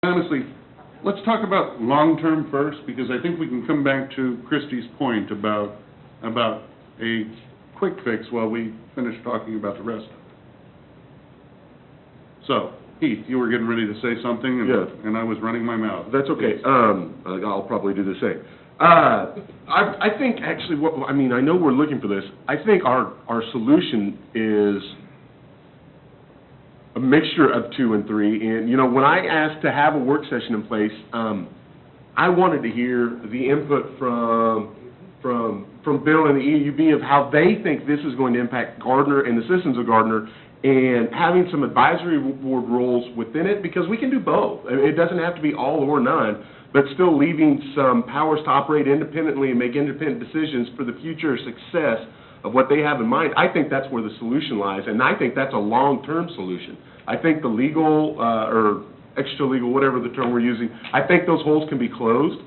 Honestly, let's talk about long-term first, because I think we can come back to Christie's point about a quick fix while we finish talking about the rest of it. So, Heath, you were getting ready to say something, and I was running my mouth. That's okay. I'll probably do the same. I think actually, I know we're looking for this. I think our solution is a mixture of 2 and 3. And, when I asked to have a work session in place, I wanted to hear the input from Bill and the EUB of how they think this is going to impact Gardner and the citizens of Gardner, and having some advisory board roles within it, because we can do both. It doesn't have to be all or none, but still leaving some powers to operate independently and make independent decisions for the future success of what they have in mind. I think that's where the solution lies, and I think that's a long-term solution. I think the legal or extra-legal, whatever the term we're using, I think those holes can be closed.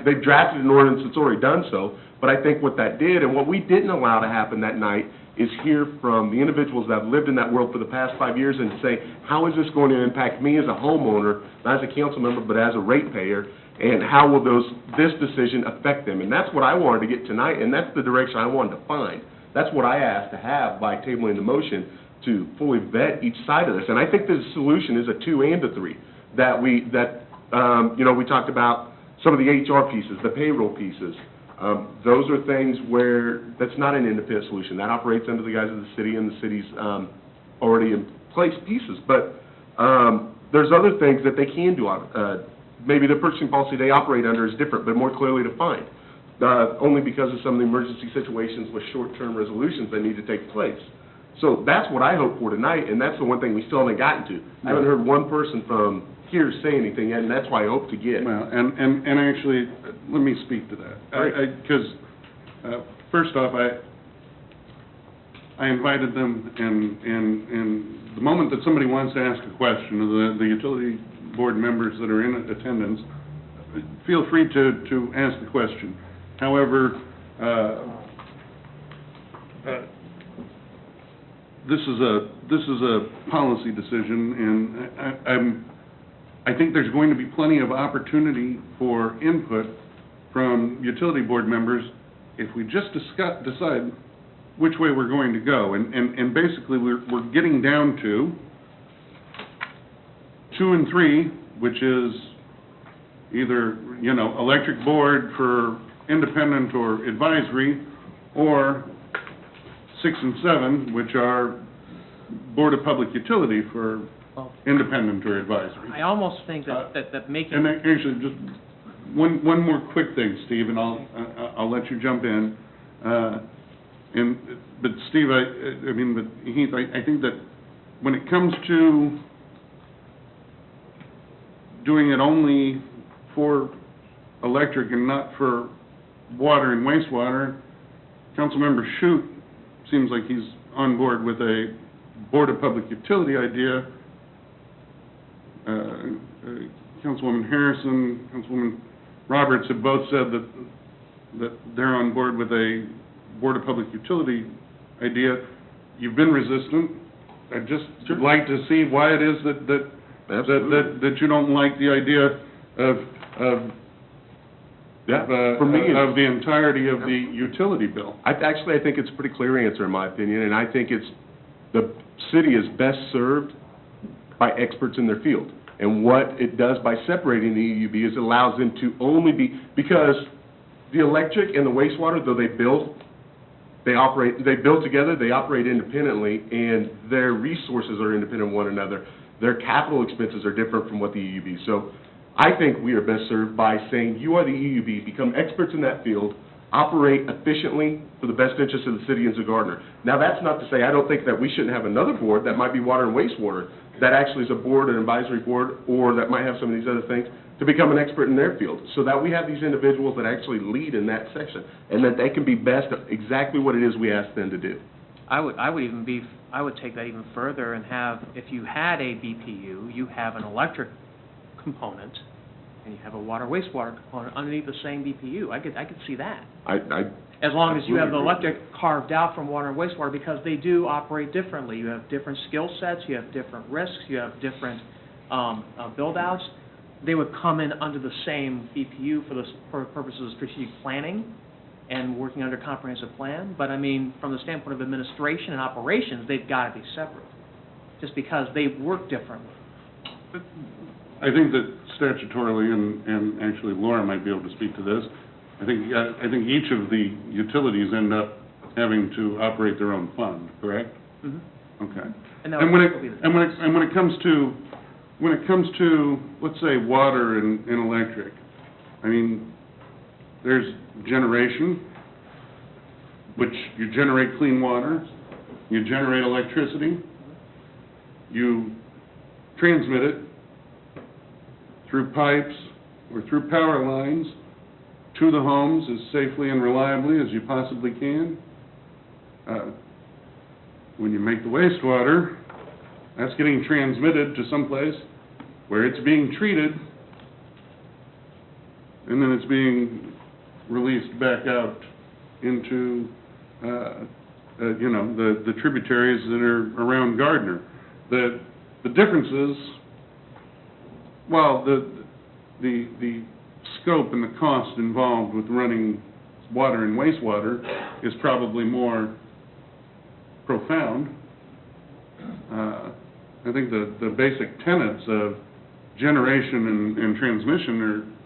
They've drafted an ordinance that's already done so, but I think what that did, and what we didn't allow to happen that night, is hear from the individuals that have lived in that world for the past 5 years and say, how is this going to impact me as a homeowner, not as a council member, but as a ratepayer, and how will this decision affect them? And that's what I wanted to get tonight, and that's the direction I wanted to find. That's what I asked to have by tabling the motion, to fully vet each side of this. And I think the solution is a 2 and a 3. We talked about some of the HR pieces, the payroll pieces. Those are things where that's not an independent solution. That operates under the guise of the city and the city's already in place pieces. But there's other things that they can do. Maybe the purchasing policy they operate under is different, but more clearly defined, only because of some of the emergency situations with short-term resolutions that need to take place. So that's what I hope for tonight, and that's the one thing we still haven't gotten to. I haven't heard one person from here say anything yet, and that's what I hope to get. Well, and actually, let me speak to that. Because, first off, I invited them, and the moment that somebody wants to ask a question, the utility board members that are in attendance, feel free to ask the question. However, this is a policy decision, and I think there's going to be plenty of opportunity for input from utility board members if we just decide which way we're going to go. And basically, we're getting down to 2 and 3, which is either, electric board for independent or advisory, or 6 and 7, which are Board of Public Utility for independent or advisory. I almost think that making... And actually, just one more quick thing, Steve, and I'll let you jump in. But Steve, Heath, I think that when it comes to doing it only for electric and not for water and wastewater, Councilmember Shute seems like he's on board with a Board of Public Utility idea. Councilwoman Harrison, Councilwoman Roberts have both said that they're on board with a Board of Public Utility idea. You've been resistant. I'd just like to see why it is that you don't like the idea of the entirety of the utility bill. I think it's a pretty clear answer in my opinion, and I think the city is best served by experts in their field. And what it does by separating the EUB is it allows them to only be, because the electric and the wastewater, though they build together, they operate independently, and their resources are independent of one another. Their capital expenses are different from what the EUB. So I think we are best served by saying, you are the EUB, become experts in that field, operate efficiently for the best interest of the city of Gardner. Now, that's not to say I don't think that we shouldn't have another board that might be water and wastewater, that actually is a board, an advisory board, or that might have some of these other things, to become an expert in their field, so that we have these individuals that actually lead in that section, and that they can be best at exactly what it is we ask them to do. I would take that even further and have, if you had a BPU, you have an electric component, and you have a water wastewater component underneath the same BPU. I could see that. As long as you have the electric carved out from water and wastewater, because they do operate differently. You have different skill sets, you have different risks, you have different build-outs. they would come in under the same BPU for purposes of strategic planning and working under comprehensive plan, but I mean, from the standpoint of administration and operations, they've got to be separate, just because they work differently. I think that statutorily, and actually Laura might be able to speak to this, I think each of the utilities end up having to operate their own fund, correct? Mm-hmm. Okay. And that And would when still be the and when it comes to, let's say, water and electric, I mean, there's generation, which you generate clean water, you generate electricity, you transmit it through pipes or through power lines to the homes as safely and reliably as you possibly can. When you make the wastewater, that's getting transmitted to someplace where it's being treated, and then it's being released back out into, the tributaries that are around Gardner. The difference is, while the scope and the cost involved with running water and wastewater is probably more profound, I think the basic tenets of generation and transmission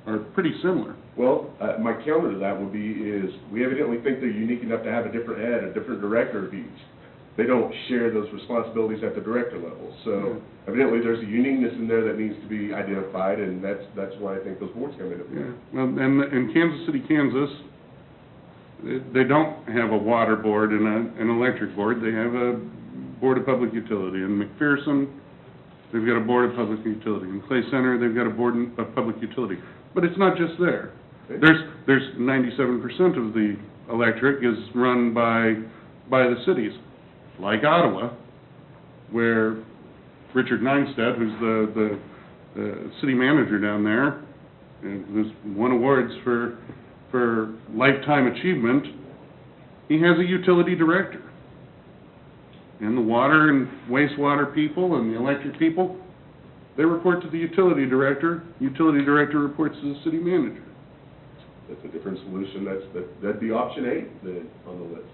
are pretty similar. Well, my counter to that would be is, we evidently think they're unique enough to have a different head, a different director of each. They don't share those responsibilities at the director level. So evidently, there's a uniqueness in there that needs to be identified, and that's why I think those boards come into play. Yeah, well, and in Kansas City, Kansas, they don't have a water board and an electric board. They have a Board of Public Utility. In McPherson, they've got a Board of Public Utility. In Clay Center, they've got a Board of Public Utility. But it's not just there. There's 97% of the electric is run by the cities, like Ottawa, where Richard Neinstedt, who's the city manager down there, and who's won awards for lifetime achievement, he has a utility director. And the water and wastewater people and the electric people, they report to the utility director reports to the city manager. That's a different solution. That'd be option 8 then on the list.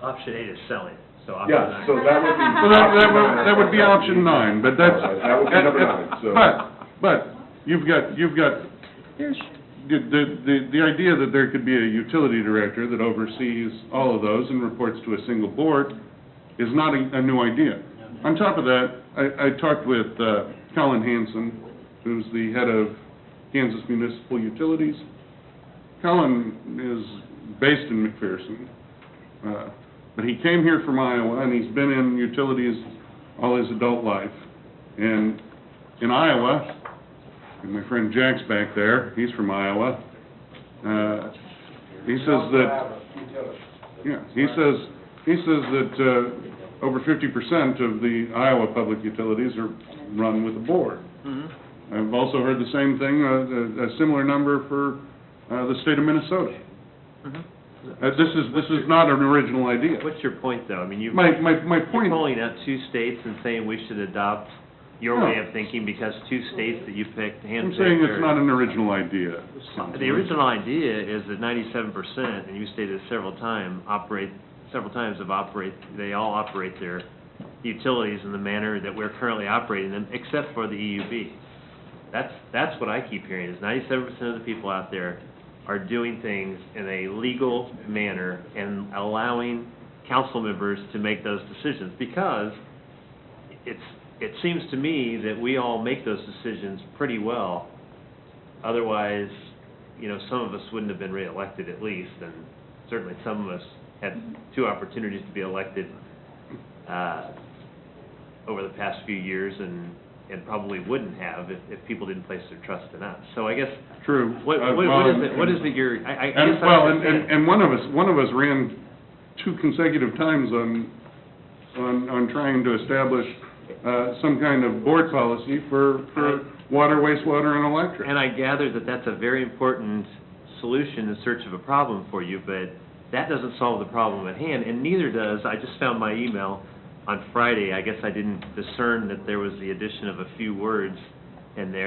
Option 8 is selling, so option Yeah, 9. so that would be. Well, that would be option 9, but that's. All right, that would be number 9, so. But you've got, the idea that there could be a utility director that oversees all of those and reports to a single board is not a new idea. On top of that, I talked with Colin Hanson, who's the head of Kansas Municipal Utilities. Colin is based in McPherson, but he came here from Iowa, and he's been in utilities all his adult life. And in Iowa, and my friend Jack's back there, he's from Iowa, he says that, he says that over 50% of the Iowa public utilities are run with a board. Mm-hmm. I've also heard the same thing, a similar number for the state of Minnesota. Mm-hmm. This is not an original idea. What's your point, though? I mean, you're My point, pulling out 2 states and saying we should adopt your No. way of thinking because 2 states that you picked, I'm handpicked, saying it's are- not an original idea. The original idea is that 97%, and you stated it several times, they all operate their utilities in the manner that we're currently operating them, except for the EUB. That's what I keep hearing, is 97% of the people out there are doing things in a legal manner and allowing council members to make those decisions, because it seems to me that we all make those decisions pretty well. Otherwise, some of us wouldn't have been reelected at least, and certainly some of us had 2 opportunities to be elected over the past few years, and probably wouldn't have if people didn't place their trust in us. So I guess, True. what is it you're, I guess And, I well, understand. and one of us ran 2 consecutive times on trying to establish some kind of board policy for water, wastewater, and electric. And I gather that that's a very important solution in search of a problem for you, but that doesn't solve the problem at hand, and neither does, I just found my email on Friday. I guess I didn't discern that there was the addition of a few words in there.